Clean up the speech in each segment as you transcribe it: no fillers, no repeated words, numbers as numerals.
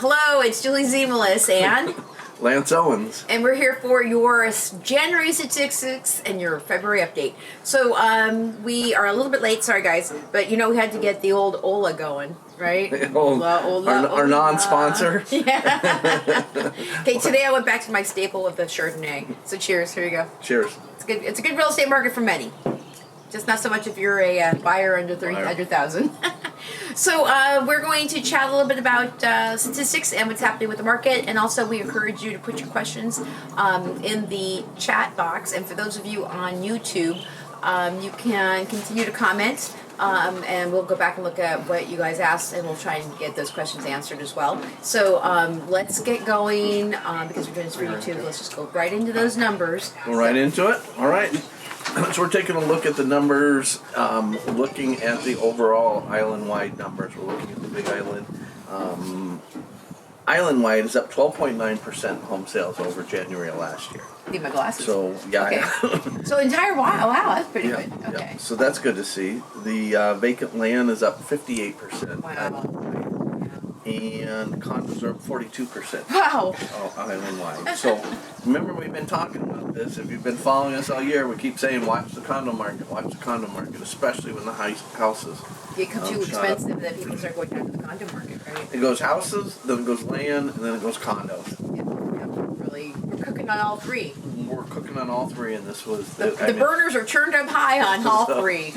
Hello, it's Julie Ziemelis and Lance Owens. And we're here for your January statistics and your February update. So we are a little bit late, sorry guys, but we had to get the old Ola going, right? Our non-sponsor. Yeah. Okay, today I went back to my staple of the Chardonnay. So cheers, here you go. Cheers. It's good. It's a good real estate market for many. Just not so much if you're a buyer under 300,000. So we're going to chat a little bit about statistics and what's happening with the market, and also we encourage you to put your questions in the chat box. And for those of you on YouTube, you can continue to comment, and we'll go back and look at what you guys asked, and we'll try and get those questions answered as well. So let's get going because we're doing this for YouTube. Let's just go right into those numbers. Go right into it. All right. So we're taking a look at the numbers, looking at the overall island-wide numbers. We're looking at the Big Island. Island-wide is up 12.9% home sales over January of last year. Need my glasses. So, yeah. Okay. So entire, wow, that's pretty good. Okay. Yeah. So that's good to see. The vacant land is up 58%. Wow. And condos are up 42%. Wow. Island-wide. So remember, we've been talking about this. If you've been following us all year, we keep saying watch the condo market, especially when the houses become too expensive, then people start going down to the condo market, right? It goes houses, then it goes land, and then it goes condos. Yeah, really, we're cooking on all three. We're cooking on all three, and this was the burners are turned up high on all three.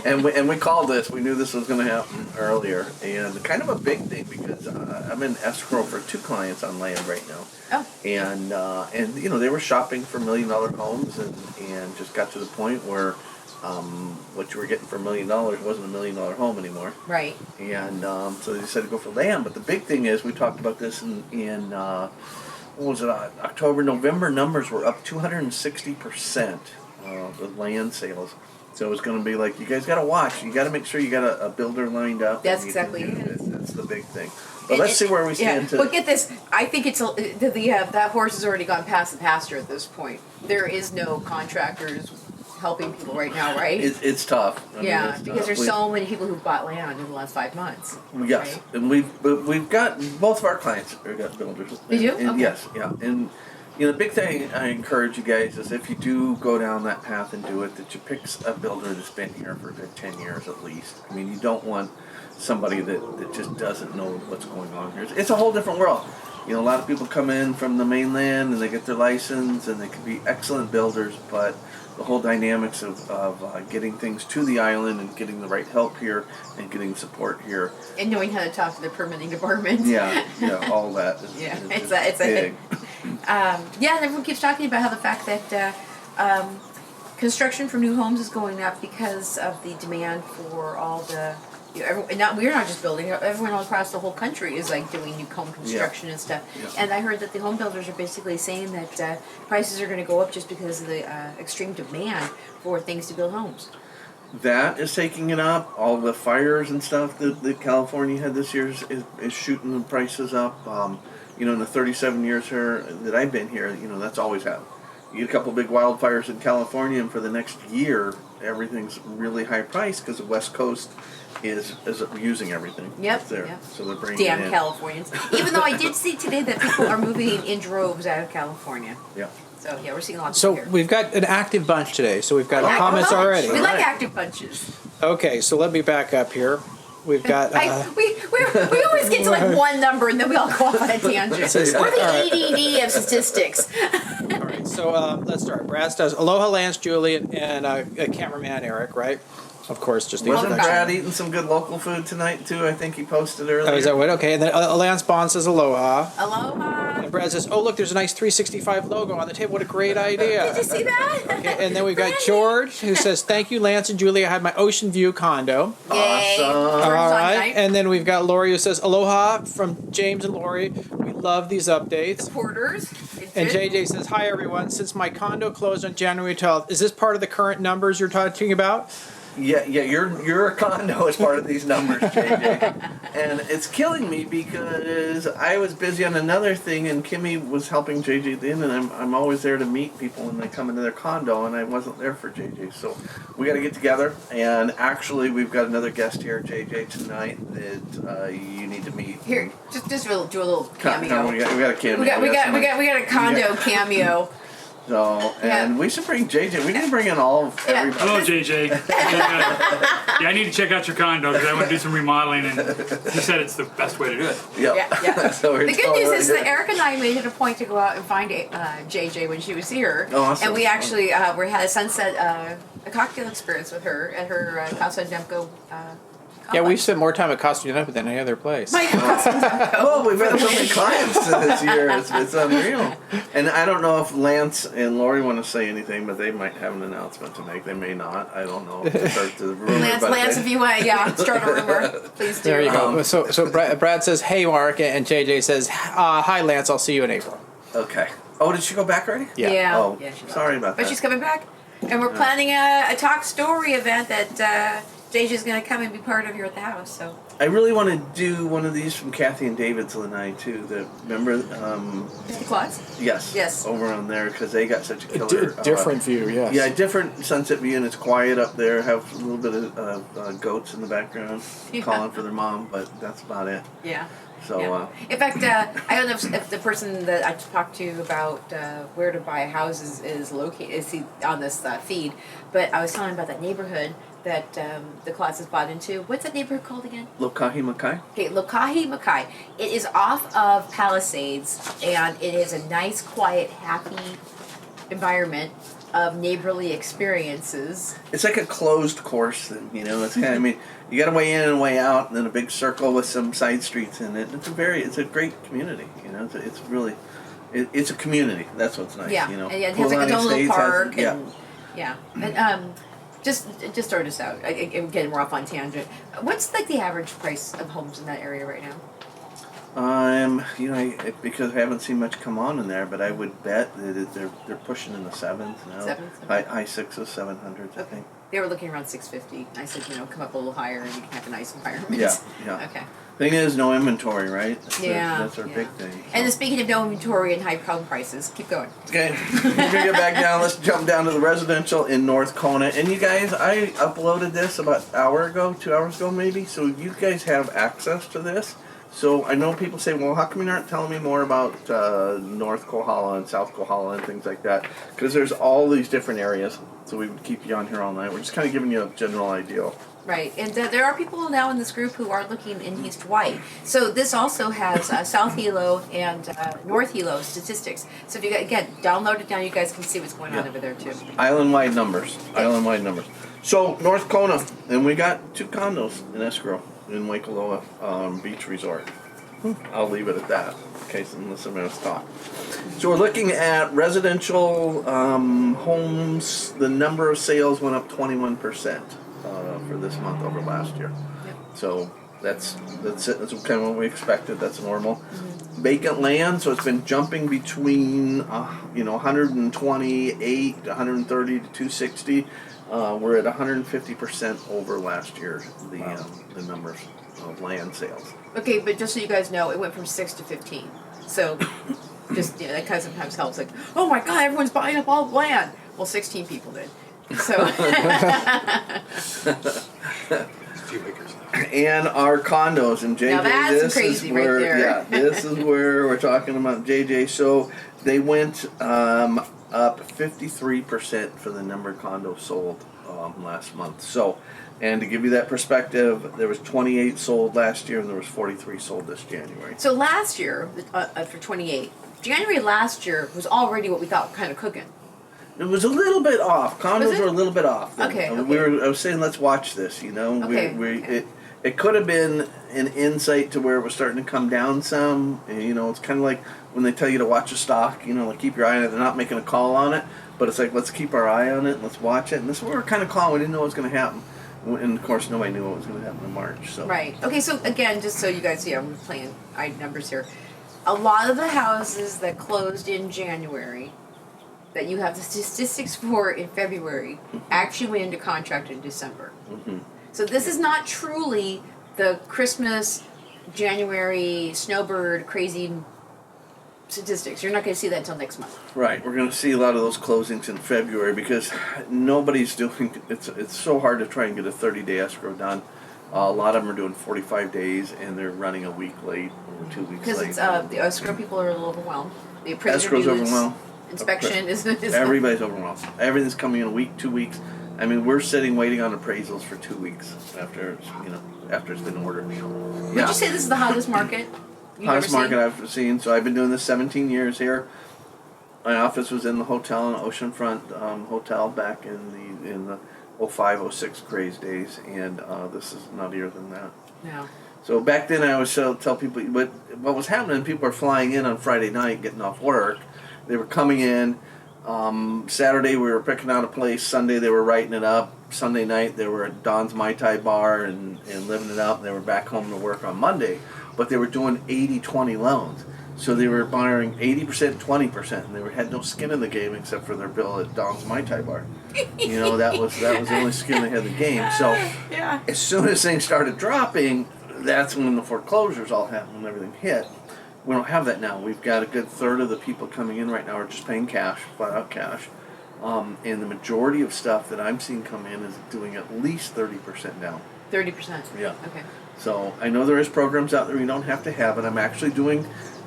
and we called this. We knew this was going to happen earlier, and kind of a big thing because I'm in escrow for 2 clients on land right now. Oh. And they were shopping for $1 million homes, and just got to the point where what you were getting for $1 million wasn't $1 million home anymore. Right. And so they decided to go for land. But the big thing is, we talked about this in what was it, October, November numbers were up 260% the land sales. So it's going to be like, you guys got to watch. You got to make sure you got a builder lined up. That's exactly it. That's the big thing. But let's see where we stand. But get this, I think it's that horse has already gone past the pasture at this point. There is no contractors helping people right now, right? It's tough. Because there's so many people who bought land in the last 5 months. Yes, right? And we've got both of our clients have got builders. You do? And okay. Yes, yeah. And the big thing I encourage you guys is, if you do go down that path and do it, that you pick a builder that's been here for 10 years at least. I mean, you don't want somebody that just doesn't know what's going on here. It's a whole different world. A lot of people come in from the mainland and they get their license and they can be excellent builders, but the whole dynamics of getting things to the island and getting the right help here and getting support here. And knowing how to talk to the permitting department. Yeah, all that. It's big. And everyone keeps talking about how the fact that construction for new homes is going up because of the demand for all the... we're not just building. Everyone all across the whole country is like doing new home construction and stuff. Yeah. And I heard that the home builders are basically saying that prices are going to go up just because of the extreme demand for things to build homes. That is taking it up. All the fires and stuff that California had this year is shooting the prices up. In the 37 years here that I've been here, that's always happened. You get a couple big wildfires in California, and for the next year, everything's really high priced because the West Coast is using everything. Yep. There. Yep. So they're bringing Damn it in. Californians. Even though I did see today that people are moving in droves out of California. Yeah. So we're seeing lots. So here. we've got an active bunch today. So we've got comments already. We like active bunches. Okay, so let me back up here. We've got. We always get to like one number and then we all go off on a tangent. We're the ADD of statistics. All right, so let's start. Brad does Aloha, Lance, Julie, and cameraman Eric, right? Of course, just the Wasn't Brad eating some good local food tonight too? I think he posted earlier. Oh, is that what? Okay, and then Lance Bond says aloha. Aloha. And Brad says, "Oh, look, there's a nice 365 logo on the table. What a great idea!" Did you see that? Okay, and then we've got George who says, "Thank you, Lance and Julie. I had my ocean view condo." Yay. Awesome. All right, and then we've got Lori who says, "Aloha" from James and Lori. We love these updates. Supporters. And JJ says, "Hi everyone. Since my condo closed on January 12th, is this part of the current numbers you're talking about?" Yeah, you're a condo as part of these numbers, JJ. And it's killing me because I was busy on another thing, and Kimmy was helping JJ at the end, and I'm always there to meet people when they come into their condo, and I wasn't there for JJ. So we got to get together, and actually we've got another guest here, JJ, tonight that you need to meet. Here, just do a little cameo. We got a cameo. We got a condo cameo. So, and we should bring JJ. We need to bring in all of everybody. Hello, JJ. Yeah, I need to check out your condo because I want to do some remodeling, and you said it's the best way to do it. Yep. Yeah. So the good news is that Eric and I made it a point to go out and find JJ when she was here. Oh, awesome. And we actually we had a sunset, a cocktail experience with her at her Casa Demko. Yeah, we spent more time at Costa United than any other place. Well, we've had so many clients this year. It's unreal. And I don't know if Lance and Lori want to say anything, but they might have an announcement to make. They may not. I don't know. Start the rumor, Lance, if you want, start a rumor, please do. There you go. So Brad says, "Hey, Mark," and JJ says, "Hi, Lance. I'll see you in April." Okay. Oh, did she go back already? Yeah. Oh, yeah, she sorry about that. But she's coming back, and we're planning a talk story event that JJ's going to come and be part of here at the house. So I really want to do one of these from Kathy and David's Lanai too. Remember? the quads. Yes. Over on there because they got such a killer. Different view, yes. Yeah, different sunset view, and it's quiet up there. Have a little bit of goats in the background calling for their mom, but that's about it. Yeah. So, yeah. In fact, I don't know if the person that I talked to about where to buy a house is located is he on this feed, but I was telling him about that neighborhood that the class is bought into. What's that neighborhood called again? Lokahi Makai. Okay, Lokahi Makai. It is off of Palisades, and it is a nice, quiet, happy environment of neighborly experiences. It's like a closed course, it's kind of, I mean, you got a way in and way out, and then a big circle with some side streets in it. It's a great community, it's really, it's a community. That's what's nice, Yeah, and it has like its own little park, and just start us out. Again, we're off on tangent. What's like the average price of homes in that area right now? Because I haven't seen much come on in there, but I would bet that they're pushing in the sevens now. Sevens? High sixes, 700s, I think. They were looking around 650. I said, come up a little higher and you can have a nice environment. Yeah. Okay. Thing is, no inventory, right? That's our yeah. big thing. So. And then speaking of no inventory and high home prices, keep going. Okay, we're gonna get back down. Let's jump down to the residential in North Kona. And you guys, I uploaded this about an hour ago, 2 hours ago maybe. So you guys have access to this. So I know people say, well, how come you aren't telling me more about North Kohala and South Kohala and things like that? Because there's all these different areas. So we would keep you on here all night. We're just kind of giving you a general idea. Right, and there are people now in this group who are looking in East Hawaii. So this also has South Hilo and North Hilo statistics. So if you again download it now, you guys can see what's going on over there too. Island-wide numbers. Island-wide numbers. So North Kona, and we got 2 condos in Escrow in Waikoloa Beach Resort. I'll leave it at that, unless somebody else talk. So we're looking at residential homes. The number of sales went up 21%. For this month over last year. Yep. So that's it. That's kind of what we expected. That's normal. Mm-hmm. Vacant land, so it's been jumping between 128, 130 to 260. We're at 150% over last year. The numbers of land sales. Okay, but just so you guys know, it went from 6 to 15. So just that kind of sometimes helps. Like, oh my God, everyone's buying up all the land. Well, 16 people did. So and our condos and JJ. Now that's this crazy is where, right there. Yeah, this is where we're talking about JJ. So they went up 53% for the number of condos sold last month. So, and to give you that perspective, there was 28 sold last year, and there was 43 sold this January. So last year, for 28, January last year was already what we thought kind of cooking. It was a little bit off. Condos were a little bit off. Okay. I was saying, let's watch this. Okay. It could have been an insight to where it was starting to come down some. And, it's kind of like when they tell you to watch a stock. Like keep your eye on it. They're not making a call on it, but it's like let's keep our eye on it and let's watch it. And this is what we're kind of calling. We didn't know what was going to happen, and of course nobody knew what was going to happen in March. So right. Okay. So again, just so you guys see, I'm playing numbers here. A lot of the houses that closed in January, that you have the statistics for in February, actually went into contract in December. So this is not truly the Christmas, January, snowbird, crazy statistics. You're not going to see that until next month. Right, we're going to see a lot of those closings in February because nobody's doing. It's so hard to try and get a 30-day escrow done. A lot of them are doing 45 days, and they're running a week late or 2 weeks late. Because it's the escrow people are a little overwhelmed. The appraiser Escrow's overwhelmed. Inspection is Everybody's overwhelmed. Everything's coming in a week, 2 weeks. I mean, we're sitting waiting on appraisals for 2 weeks after it's been ordered. Would you say this is the hottest market you've Hottest ever seen? market I've seen. So I've been doing this 17 years here. My office was in the hotel, an oceanfront hotel, back in the 05, 06 craze days, and this is nuttier than that. No. So back then I always tell people, but what was happening, people are flying in on Friday night, getting off work. They were coming in. Saturday we were picking out a place. Sunday they were writing it up. Sunday night they were at Don's Mai Tai bar and living it up. And they were back home to work on Monday. But they were doing 80-20 loans. So they were borrowing 80%, 20%, and they had no skin in the game except for their bill at Don's Mai Tai bar. That was the only skin they had in the game. So Yeah. as soon as things started dropping, that's when the foreclosures all happened, when everything hit. We don't have that now. We've got a good third of the people coming in right now are just paying cash, flat out cash. And the majority of stuff that I'm seeing come in is doing at least 30% down. 30%. Yeah. Okay. So I know there is programs out there you don't have to have it. I'm actually doing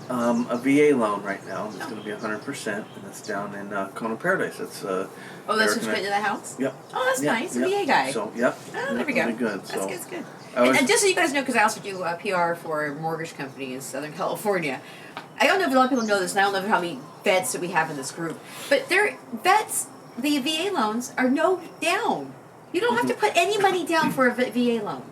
a VA loan right now. It's going to be 100%, and it's down in Kona Paradise. It's Oh, that's what you put into the house? Yep. Oh, that's Yep, nice. A yep. VA guy. So, yep. Oh, there we go. It'll be good. That's So, good. That's good. I was- And just so you guys know, because I also do PR for a mortgage company in Southern California. I don't know if a lot of people know this, and I don't know how many vets that we have in this group, but vets, the VA loans are no down. You don't have to put any money down for a VA loan.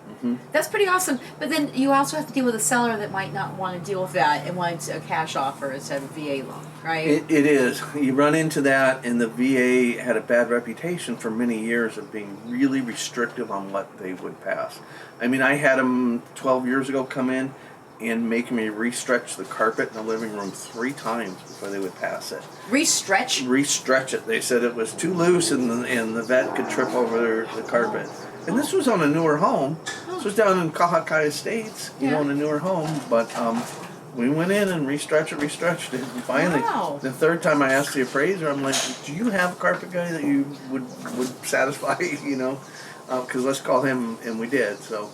That's pretty awesome. But then you also have to deal with a seller that might not want to deal with that and wants a cash offer instead of a VA loan, right? It is. You run into that, and the VA had a bad reputation for many years of being really restrictive on what they would pass. I mean, I had them 12 years ago come in and make me restretch the carpet in the living room 3 times before they would pass it. Restretch it. They said it was too loose, and the vet could trip over the carpet. And this was on a newer home. This was down in Kahakai Estates, in a newer home. But we went in and restretched it. And finally, the third time I asked the appraiser, I'm like, do you have a carpet guy that you would satisfy, because let's call him, and we did. So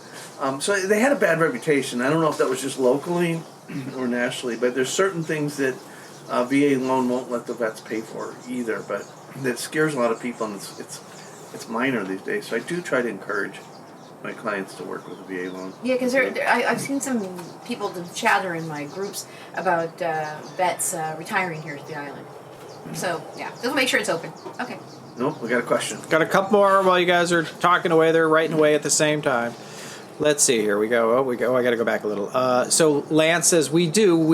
they had a bad reputation. I don't know if that was just locally or nationally, but there's certain things that a VA loan won't let the vets pay for either. But that scares a lot of people, and it's minor these days. So I do try to encourage my clients to work with a VA loan. Yeah, because I've seen some people chatter in my groups about vets retiring here to the island. So, yeah, just make sure it's open. Okay. Nope, we got a question. Got a couple more while you guys are talking away. They're writing away at the same time. Let's see. Here we go. I got to go back a little. So Lance says we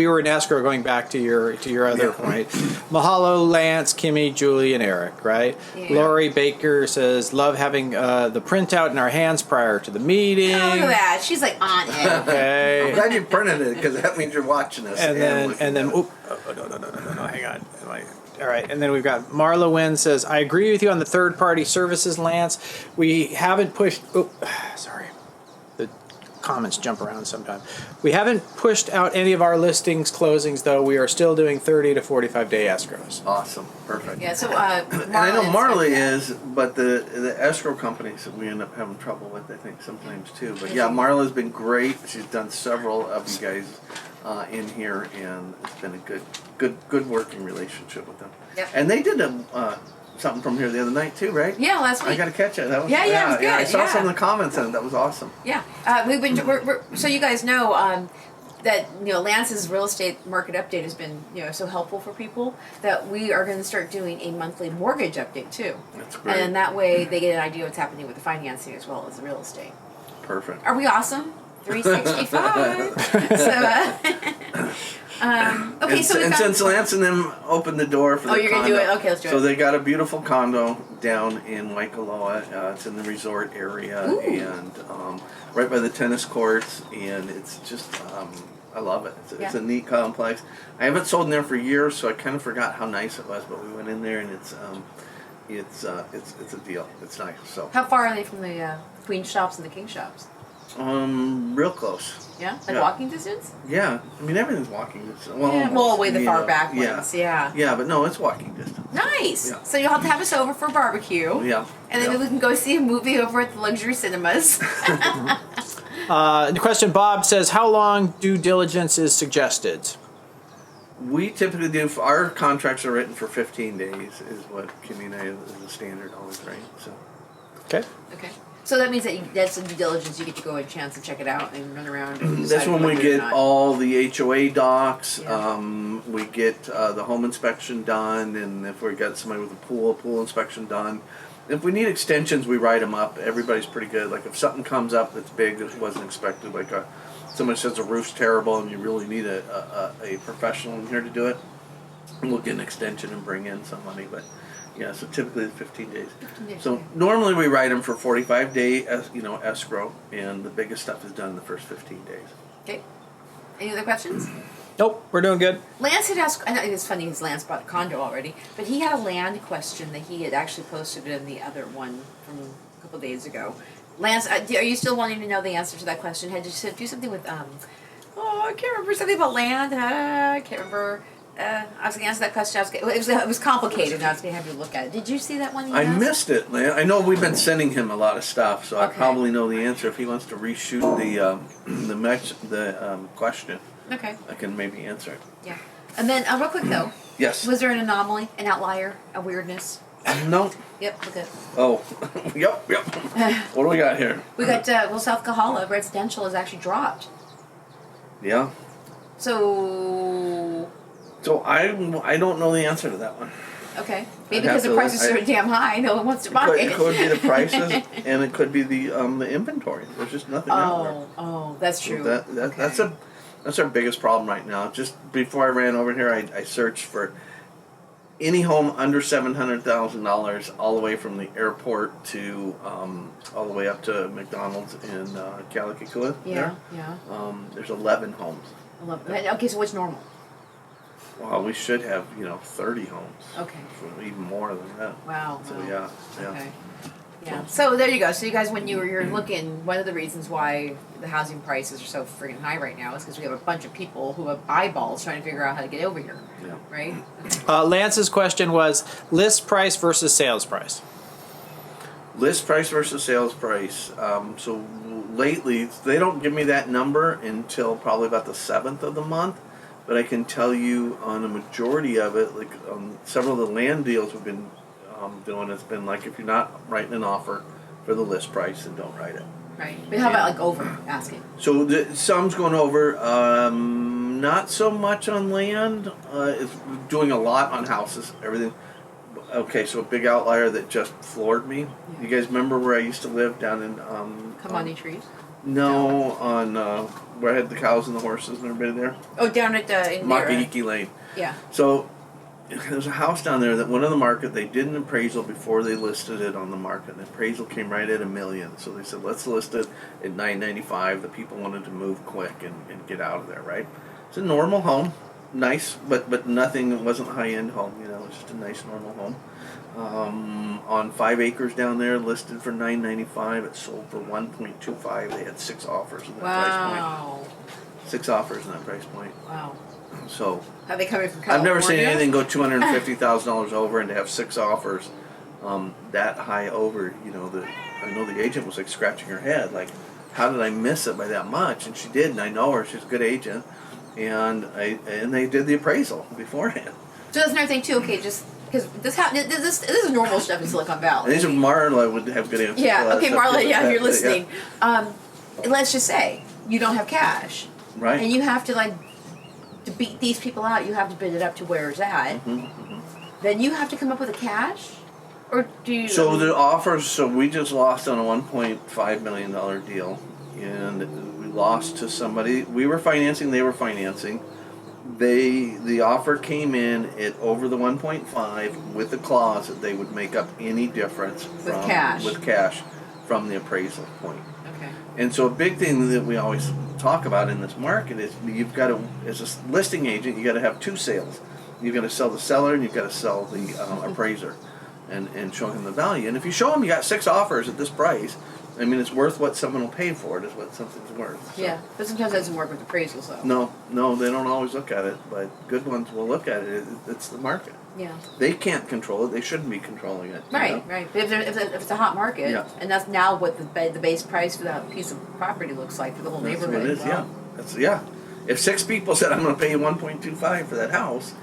were in escrow. Going back to your other point. Mahalo, Lance, Kimmy, Julie, and Eric. Right. Yeah. Lori Baker says love having the printout in our hands prior to the meeting. Oh, look at that. She's like on it. Okay. I'm glad you printed it because that means you're watching us. And then. No. Hang on. All right, and then we've got Marla Wynn says, I agree with you on the third-party services, Lance. We haven't pushed... sorry. The comments jump around sometimes. We haven't pushed out any of our listings closings, though. We are still doing 30 to 45-day escrows. Awesome. Perfect. Yeah, so... and I know Marla is, but the escrow companies that we end up having trouble with, I think, sometimes, too. But, yeah, Marla's been great. She's done several of you guys in here, and it's been a good working relationship with them. Yep. And they did something from here the other night too, right? Yeah, last week. I got to catch it. That was, it was good. I saw some of the comments and that was awesome. Yeah, we're so you guys know that Lance's real estate market update has been so helpful for people that we are going to start doing a monthly mortgage update too. That's great. And that way they get an idea what's happening with the financing as well as the real estate. Perfect. Are we awesome? 365. Okay, and since Lance and them opened the door for the you're condo, gonna do it? Okay, let's do it. So they got a beautiful condo down in Waikoloa. It's in the resort area. Ooh. And right by the tennis courts, and it's just I love it. It's a neat complex. I haven't sold in there for years, so I kind of forgot how nice it was. But we went in there, and it's a deal. It's nice. So How far are they from the queen shops and the king shops? real close. Yeah, like Yeah. walking distance. Yeah, I mean everything's walking distance. Well, Yeah, well, way the you far know, back yeah. ones. Yeah. Yeah, but no, it's walking distance. Nice. Yeah. So you'll have to have us over for a barbecue. Yeah. And then yeah. we can go see a movie over at the luxury cinemas. The question Bob says, how long due diligence is suggested? We typically do. Our contracts are written for 15 days, is what Kimmy and I is the standard always, right? So. Okay. Okay. So that means that that's some due diligence. You get to go a chance to check it out and run around. And That's decide when we whether or get not. all the HOA docs. Yeah. We get the home inspection done, and if we got somebody with a pool inspection done. If we need extensions, we write them up. Everybody's pretty good. Like if something comes up that's big that wasn't expected, like someone says the roof's terrible and you really need a professional in here to do it, we'll get an extension and bring in somebody. But yeah, so typically it's 15 days. 15 days, So okay. normally we write them for 45-day, escrow, and the biggest stuff is done in the first 15 days. Okay. Any other questions? Nope, we're doing good. Lance had asked. I know it's funny because Lance bought a condo already, but he had a land question that he had actually posted in the other one from a couple days ago. Lance, are you still wanting to know the answer to that question? Had you do something with I can't remember something about land. I can't remember. I was going to answer that question. It was complicated. And I was going to have you look at it. Did you see that one? I missed it, man. I know we've been sending him a lot of stuff, so I Okay. probably know the answer. If he wants to reshoot the question, Okay. I can maybe answer it. Yeah. And then real quick though, Yes. was there an anomaly, an outlier, a weirdness? No. Yep. Look at. Oh. Yep. What do we got here? We got South Kahala residential has actually dropped. Yeah. So So I don't know the answer to that one. okay, maybe I'd have because the to- prices are damn high, no one wants to buy It could be the prices, and it could be the inventory. There's just nothing out there. Oh, that's So true. Okay. That's our biggest problem right now. Just before I ran over here, I searched for any home under $700,000, all the way from the airport to all the way up to McDonald's in Kalikakua. Yeah. There's 11 homes. I love it. Okay, so what's normal? Well, we should have 30 homes. Okay. Even more than that. Wow. So wow. yeah. Okay. Yeah. So there you go. So you guys, when you're looking, one of the reasons why the housing prices are so freaking high right now is because we have a bunch of people who have eyeballs trying to figure out how to get over here. Yeah. Right. Lance's question was list price versus sales price. List price versus sales price. So lately, they don't give me that number until probably about the 7th of the month. But I can tell you on a majority of it, like several of the land deals we've been doing, it's been like if you're not writing an offer for the list price, then don't write it. Right. But how about like over asking? So some's going over. Not so much on land. It's doing a lot on houses. Everything. Okay, so a big outlier that just floored me. You guys remember where I used to live down in? Kamani trees. No, on where I had the cows and the horses and everybody there. Oh, down at in there. Makahiki Lane. Yeah. So there's a house down there that went on the market. They did an appraisal before they listed it on the market. The appraisal came right at $1 million. So they said, let's list it at $995. The people wanted to move quick and get out of there, right? It's a normal home. Nice, but nothing. It wasn't a high-end home. It was just a nice normal home. On 5 acres down there, listed for $995. It sold for $1.25. They had 6 offers in that price Wow. point. 6 offers in that price point. Wow. So Are they coming from I've California? never seen anything go $250,000 over, and to have 6 offers that high over. I know the agent was like scratching her head, like, how did I miss it by that much? And she did, and I know her. She's a good agent, and they did the appraisal beforehand. So that's another thing too. Okay, just because this is normal stuff in Silicon Valley. And these are Marla would have good answers. Yeah. for Okay, that stuff, Marla. too. Yeah, if you're Yeah. listening, let's just say you don't have cash, Right. and you have to to beat these people out. You have to bid it up to where it's at. Then you have to come up with a cash, or do you? So the offers. So we just lost on a $1.5 million deal, and we lost to somebody. We were financing. They were financing. The offer came in at over the 1.5 with the clause that they would make up any difference with cash from the appraisal point. Okay. And so a big thing that we always talk about in this market is you've got to, as a listing agent, you got to have 2 sales. You've got to sell the seller and you've got to sell the appraiser. and showing them the value. And if you show them you got 6 offers at this price, I mean, it's worth what someone will pay for it. Is what something's worth. So. Yeah, but sometimes it doesn't work with appraisals, though. No, they don't always look at it, but good ones will look at it. It's the market. Yeah. They can't control it. They shouldn't be controlling it. Right. But if it's a hot market, Yeah. and that's now what the base price for that piece of property looks like for the whole That's what neighborhood. it is. Yeah. That's If 6 people said I'm going to pay you 1.25 for that house,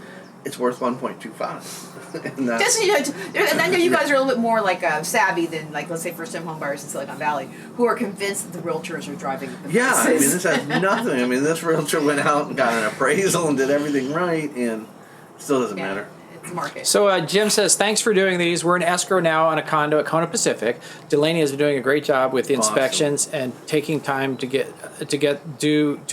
it's worth 1.25. And Just, and I know you guys are a little bit more like savvy than, like, let's say first-time home buyers in Silicon Valley who are convinced that the realtors are driving the yeah, I mean, prices. this has nothing. I mean, this realtor went out and got an appraisal and did everything right, and it still doesn't matter. It's market. So Jim says, thanks for doing these. We're in escrow now on a condo at Kona Pacific. Delaney has been doing a great job with the inspections and taking time due to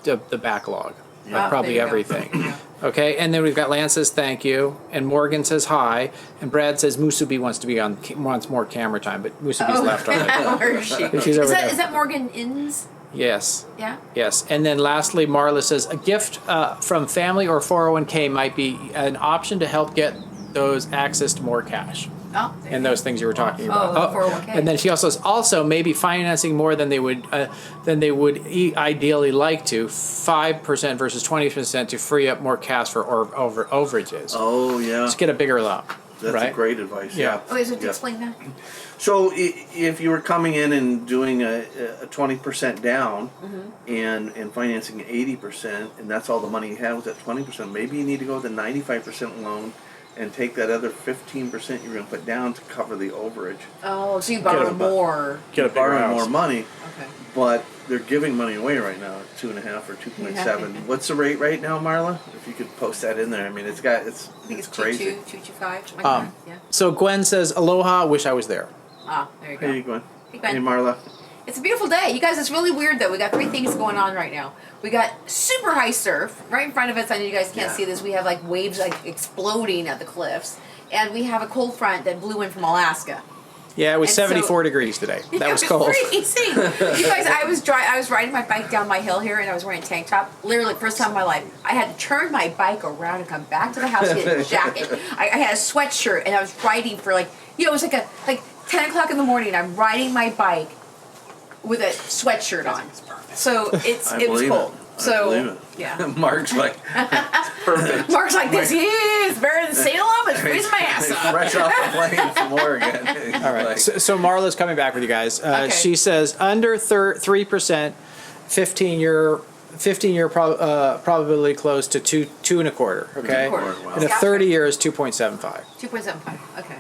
the backlog. Probably everything. Okay, and then we've got Lance says thank you, and Morgan says hi, and Brad says Musubi wants more camera time, but Musubi's left already. Where is she? She's over there. Is that Morgan Inns? Yes. Yeah. Yes, and then lastly, Marla says a gift from family or 401k might be an option to help get those access to more cash. Oh, And those things you were talking about. the 401k. And then she also says, maybe financing more than they would ideally like to, 5% versus 20% to free up more cash for overages. Oh, yeah. Just get a bigger loan. That's right? great advice. Yeah. Okay, so explain that. So if you were coming in and doing a 20% down and financing 80%, and that's all the money you have was at 20%, maybe you need to go with a 95% loan and take that other 15% you're going to put down to cover the overage. Oh, so you borrow more. Borrow more money, Okay. but they're giving money away right now at 2.5 or 2.7. What's the rate right now, Marla? If you could post that in there, I mean, it's I think it's crazy. 2.25. Yeah. So Gwen says, aloha, wish I was there. Ah, there you go. Hey, you going? Hey, Gwen. Hey, Marla. It's a beautiful day. You guys, it's really weird though. We got 3 things going on right now. We got super high surf right in front of us. I know you guys can't see this. We have like waves like exploding at the cliffs. And we have a cold front that blew in from Alaska. Yeah, it was And 74 degrees today. That was cold. Freezing. You guys, I was riding my bike down my hill here, and I was wearing a tank top. Literally, first time in my life, I had to turn my bike around and come back to the house to get a jacket. I had a sweatshirt, and I was riding for it was like 10 o'clock in the morning. I'm riding my bike with a sweatshirt on. So it was cold. I believe it. Yeah. Mark's like, perfect. Mark's like, this is better than Salem. It's freezing my ass off. Fresh off the plane from Oregon. All right. So Marla's coming back with you guys. Okay. She says under 3%, 15-year probability close to 2.25. Okay. 2.25. Wow. And a 30 year is 2.75. 2.75. Okay.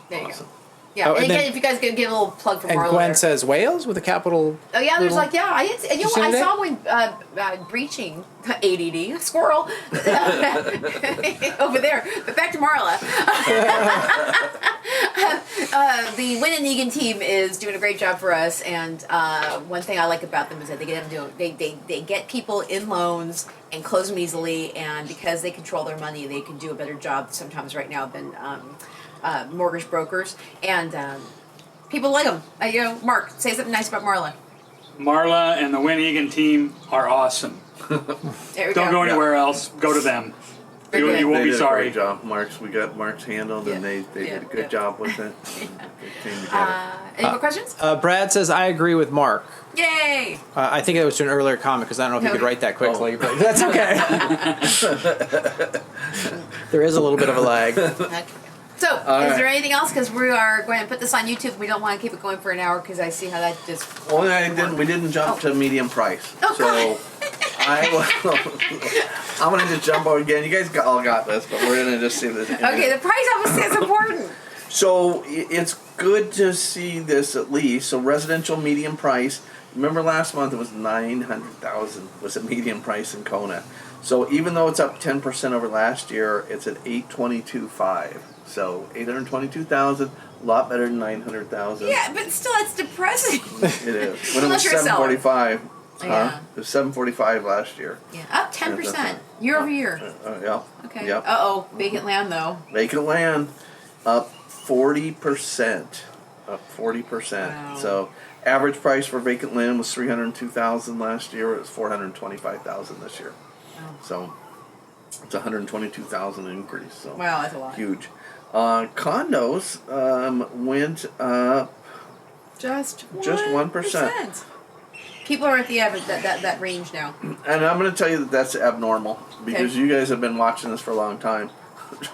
There you Awesome. go. Yeah, Oh, and and again, then- if you guys could give a little plug for And Marla. Gwen there. says Wales with a capital. Oh yeah, there's little- like I see saw one breaching ADD squirrel over there. But back to Marla. The Win and Egan team is doing a great job for us, and one thing I like about them is that they get people in loans and close them easily, and because they control their money, they can do a better job sometimes right now than mortgage brokers, and people like them. Mark, say something nice about Marla. Marla and the Win Egan team are awesome. There we Don't go anywhere else. Go to them. Very good. You won't They be did a sorry. great job. We got Mark's handled, and they did a good job with it. Good team together. Any more questions? Brad says I agree with Mark. Yay! I think that was to an earlier comment because I don't know if you could write that quickly, but that's okay. There is a little bit of a lag. Okay. So, is there anything else? Because we are going to put this on YouTube. We don't want to keep it going for an hour because I see how that just. Well, we didn't jump to medium price. Oh, so I'm gonna just jump over again. You guys all got this, but we're gonna just see this. Okay, the price obviously is important. So it's good to see this at least. So residential medium price. Remember last month it was 900,000 was a median price in Kona. So even though it's up 10% over last year, it's at 822.5. So 822,000, a lot better than 900,000. Yeah, but still, it's depressing. It is. When it Unless was you're a seller. 745. Yeah. It was 745 last year. Yeah, up 10% year over year. Yeah. Okay. Yep. Vacant land though. Vacant land up 40%. Up 40%. Wow. So average price for vacant land was 302,000 last year. It was 425,000 this year. Wow. So it's 122,000 increase. So Wow, that's a lot. huge. Condos went up Just 1%. People are at the that range now. And I'm going to tell you that that's abnormal because Okay. you guys have been watching this for a long time.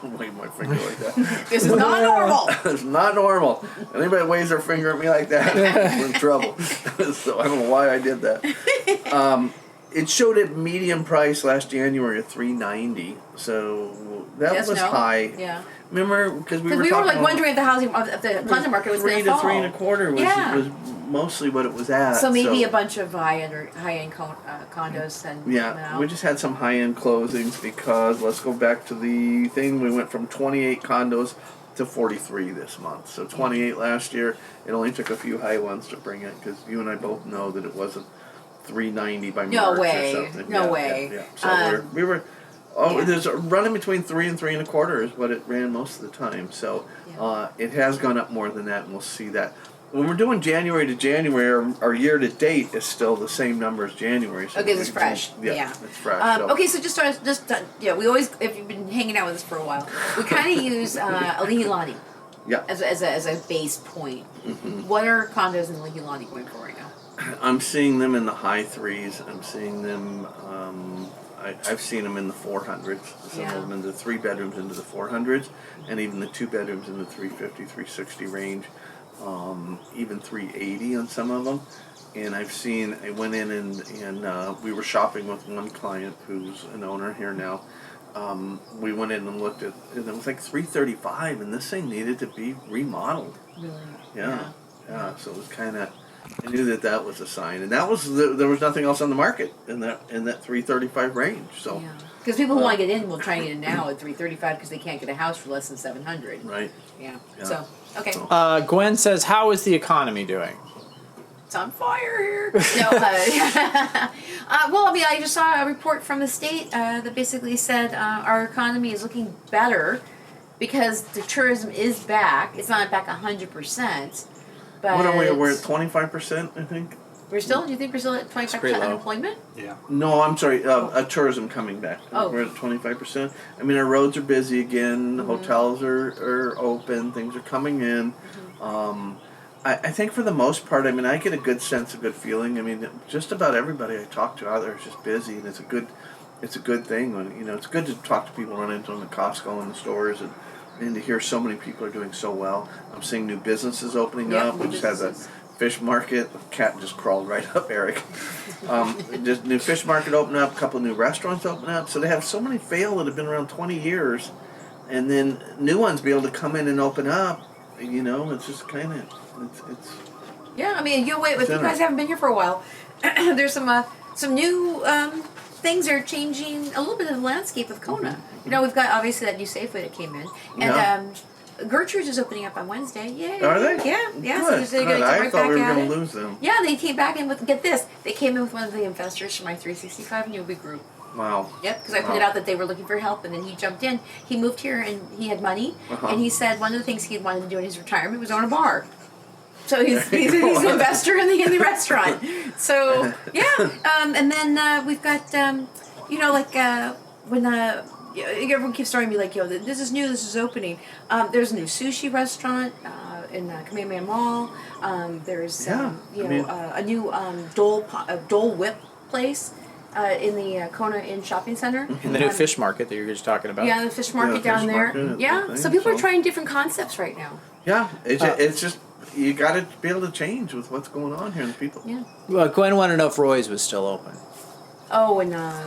Wave my finger like that. This is not normal. It's not normal. Anybody that waves their finger at me like that, we're in trouble. So I don't know why I did that. It showed at median price last January of $390. So that Yes, was no? high. Yeah. Remember, because we were Because we were talking like about wondering if the condo market was going 3 to to fall. 3 1/4 Yeah. was mostly what it was at. So maybe a bunch of high-end condos then. Yeah, we just had some high-end closings because let's go back to the thing. We went from 28 condos to 43 this month. So 28 last year. It only took a few high ones to bring it because you and I both know that it wasn't 390 by No March way. or something. No Yeah, way. Yeah, yeah. So we were. Oh, Yeah. there's a running between 3 and 3 1/4 is what it ran most of the time. So Yeah. it has gone up more than that, and we'll see that. When we're doing January to January, our year to date is still the same number as January. So Okay, it's fresh. Yeah. It's fresh. So. Okay, so we always, if you've been hanging out with us for a while, we kind of use Lihilani Yeah. as a base point. Mm-hmm. What are condos in Lihilani going for right now? I'm seeing them in the high threes. I'm seeing them. I've seen them in the 400s. Some Yeah. of them in the 3 bedrooms into the 400s, and even the 2 bedrooms in the 350, 360 range. Even 380 on some of them. And I went in and we were shopping with one client who's an owner here now. We went in and looked at, and it was like 335, and this thing needed to be remodeled. Really? Yeah. So it was kind of, I knew that was a sign, and that was there was nothing else on the market in that 335 range. So. Yeah. Because people who want to get in will try and get in now at 335 because they can't get a house for less than 700. Right. Yeah. Yeah. So okay. So- Gwen says, "How is the economy doing?" It's on fire here. No, well, I mean, I just saw a report from the state that basically said our economy is looking better because the tourism is back. It's not back 100%, but What are we? We're at 25%, I think. do you think we're still at 25% pretty low. unemployment? Yeah. No, I'm sorry. Tourism coming back. Oh. We're at 25%. I mean, our roads are busy again. Mm-hmm. Hotels are open. Things are coming in. Mm-hmm. I think for the most part, I mean, I get a good sense, a good feeling. I mean, just about everybody I talk to out there is just busy, and it's a good thing. When it's good to talk to people, run into them at Costco and the stores, and to hear so many people are doing so well. I'm seeing new businesses opening up. We just had the fish market. The cat just crawled right up, Eric. Just new fish market open up. A couple of new restaurants open up. So they have so many fail that have been around 20 years, and then new ones be able to come in and open up. It's just kind of it's. Yeah, I mean, if you guys haven't been here for a while, there's some new things are changing a little bit of the landscape of Kona. We've got obviously that new Safeway that came in, and Gertrude's is opening up on Wednesday. Yay! Are they? Yeah. Good, So they're going to I right thought back we were at going it. to lose them. Yeah, they came back in with, get this, they came in with one of the investors from my 365 newbie group. Wow. Yep, because I pointed out that they were looking for help, and then he jumped in. He moved here, and he had money, and he said one of the things he wanted to do in his retirement was own a bar. So he's an investor in the restaurant. So yeah, and then we've got when everyone keeps telling me like, this is new, this is opening. There's a new sushi restaurant in Kamehameha Mall. There's a new Dole Whip place in the Kona Inn Shopping Center. And the new fish market that you were just talking about. Yeah, the fish market down fish there. market, Yeah, I so think people are so. trying different concepts right now. Yeah, it's just you got to be able to change with what's going on here and people. Yeah. Well, Gwen wanted to know if Roy's was still open. Oh, and I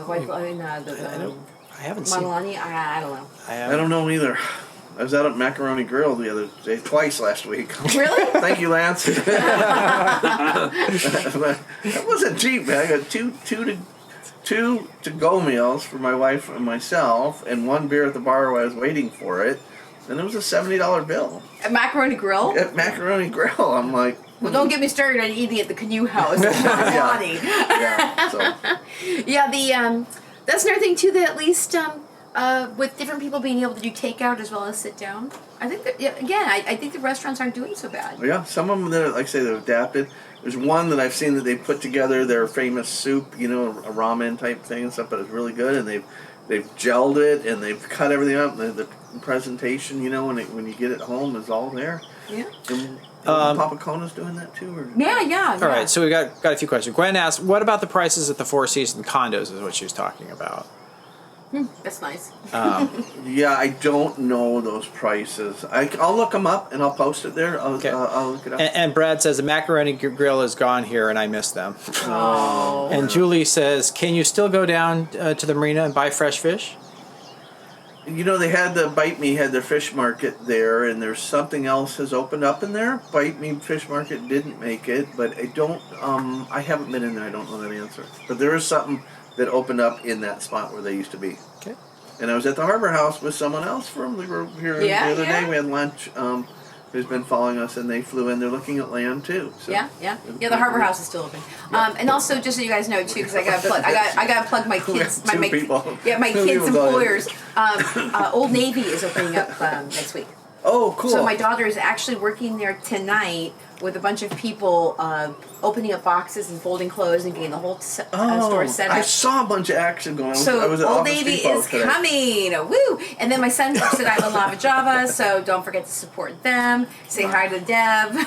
haven't seen. Malani, I don't know. I don't know either. I was out at Macaroni Grill the other day, twice last week. Really? Thank you, Lance. That wasn't cheap, man. I got two to-go meals for my wife and myself, and one beer at the bar while I was waiting for it, and it was a $70 bill A macaroni grill? at Macaroni Grill. I'm like, Well, don't get me started on eating at the Canoe House. Malani. yeah. So Yeah, that's another thing too. That at least with different people being able to do takeout as well as sit down, I think that I think the restaurants aren't doing so bad. yeah, some of them that like I say they've adapted. There's one that I've seen that they put together their famous soup, a ramen type thing and stuff, but it's really good, and they've gelled it and they've cut everything up. The presentation, you know, when you get it home, is all there. Yeah. And Papa Kona's doing that too, or? Yeah. All right, so we got a few questions. Gwen asked, "What about the prices at the Four Seasons condos?" Is what she was talking about. That's nice. Yeah, I don't know those prices. I'll look them up and I'll post it there. I'll look it up. And Brad says the macaroni grill is gone here, and I miss them. Oh. And Julie says, "Can you still go down to the marina and buy fresh fish?" You know, they had the Bite Me had their fish market there, and there's something else has opened up in there. Bite Me Fish Market didn't make it, but I don't. I haven't been in there. I don't know that answer. But there is something that opened up in that spot where they used to be. Okay. And I was at the Harbor House with someone else from the group here the other day. We had lunch. Who's been following us, and they flew in. They're looking at land too. So. Yeah. The Harbor House is still open. And also, just so you guys know too, because I got to plug. I got to plug my kids. My kids' employers. Old Navy is opening up next week. Oh, cool. So my daughter is actually working there tonight with a bunch of people opening up boxes and folding clothes and getting the whole store set up. I saw a bunch of action going on. So I was at Old Office Navy Depot is today. coming. Woo! And then my son works at I Love Java, so don't forget to support them. Say hi to Deb.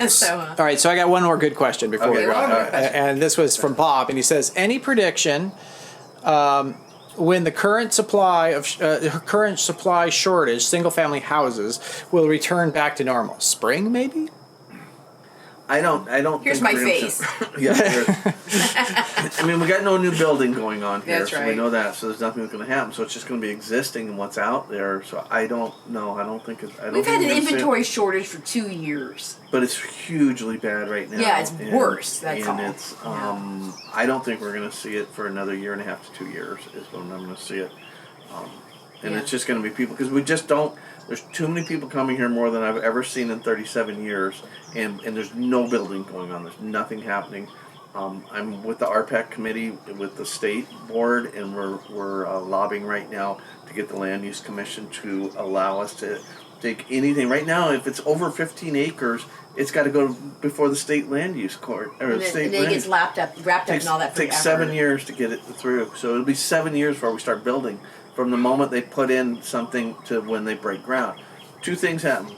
So, All right, so I got one more good question before we Okay, go. all right. And this was from Bob, and he says, "Any prediction when the current supply shortage, single-family houses, will return back to normal? Spring, maybe?" I don't. Here's think my we're gonna face. I mean, we got no new building going on here, That's so we right. know that. So there's nothing that's going to happen. So it's just going to be existing and what's out there. So I don't know. I don't think it's. I don't We've think had an we're gonna see it. inventory shortage for 2 years. But it's hugely bad right now. Yeah, it's worse, that's and all. it's. I don't think we're going to see it for another 1.5 to 2 years. Is when I'm going to see it. And Yeah. it's just going to be people because we just don't. There's too many people coming here, more than I've ever seen in 37 years, and there's no building going on. There's nothing happening. I'm with the RPAC committee with the state board, and we're lobbying right now to get the Land Use Commission to allow us to take anything. Right now, if it's over 15 acres, it's got to go before the state land use court or And state then it land. gets wrapped up and all that forever. Takes 7 years to get it through. So it'll be 7 years before we start building. From the moment they put in something to when they break ground. 2 things happened.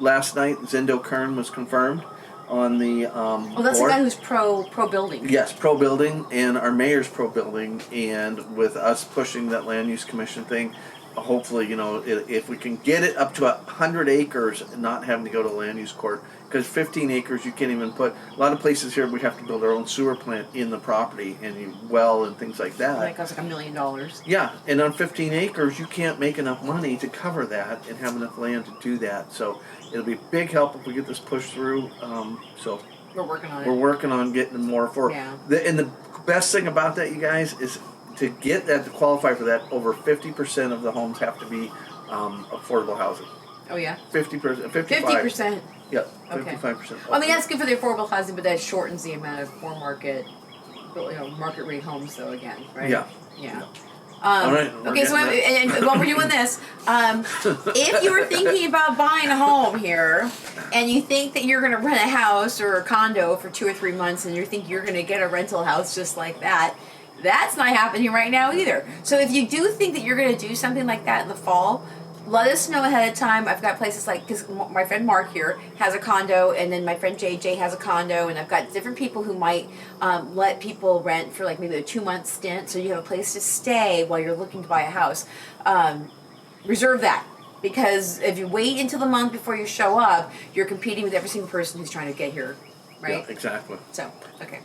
Last night, Zindo Kern was confirmed on the Oh, that's board. the guy who's pro building. Yes, pro-building, and our mayor's pro-building, and with us pushing that land use commission thing, hopefully, you know, if we can get it up to 100 acres and not having to go to land use court, because 15 acres you can't even put, a lot of places here we have to build our own sewer plant in the property and well and things like that. That costs like $1 million. Yeah, and on 15 acres you can't make enough money to cover that and have enough land to do that. So it'll be a big help if we get this pushed through. So We're working on it. we're working on getting more for. Yeah. And the best thing about that, you guys, is to get that to qualify for that. Over 50% of the homes have to be affordable housing. Oh yeah. 50%, 55. 50%. Yep. Okay. 55%. I mean, that's good for the affordable housing, but that shortens the amount of market rate homes, though. Again, right? Yeah. Yeah. All right. we're Okay, so getting and while we're doing this, if you were thinking about buying a home here, and you think that you're going to rent a house or a condo for 2 or 3 months, and you think you're going to get a rental house just like that, that's not happening right now either. So if you do think that you're going to do something like that in the fall, let us know ahead of time. I've got places like, because my friend Mark here has a condo, and then my friend JJ has a condo, and I've got different people who might let people rent for like maybe a 2-month stint, so you have a place to stay while you're looking to buy a house. Reserve that, because if you wait until the month before you show up, you're competing with every single person who's trying to get here, right? Yeah, exactly. So, okay.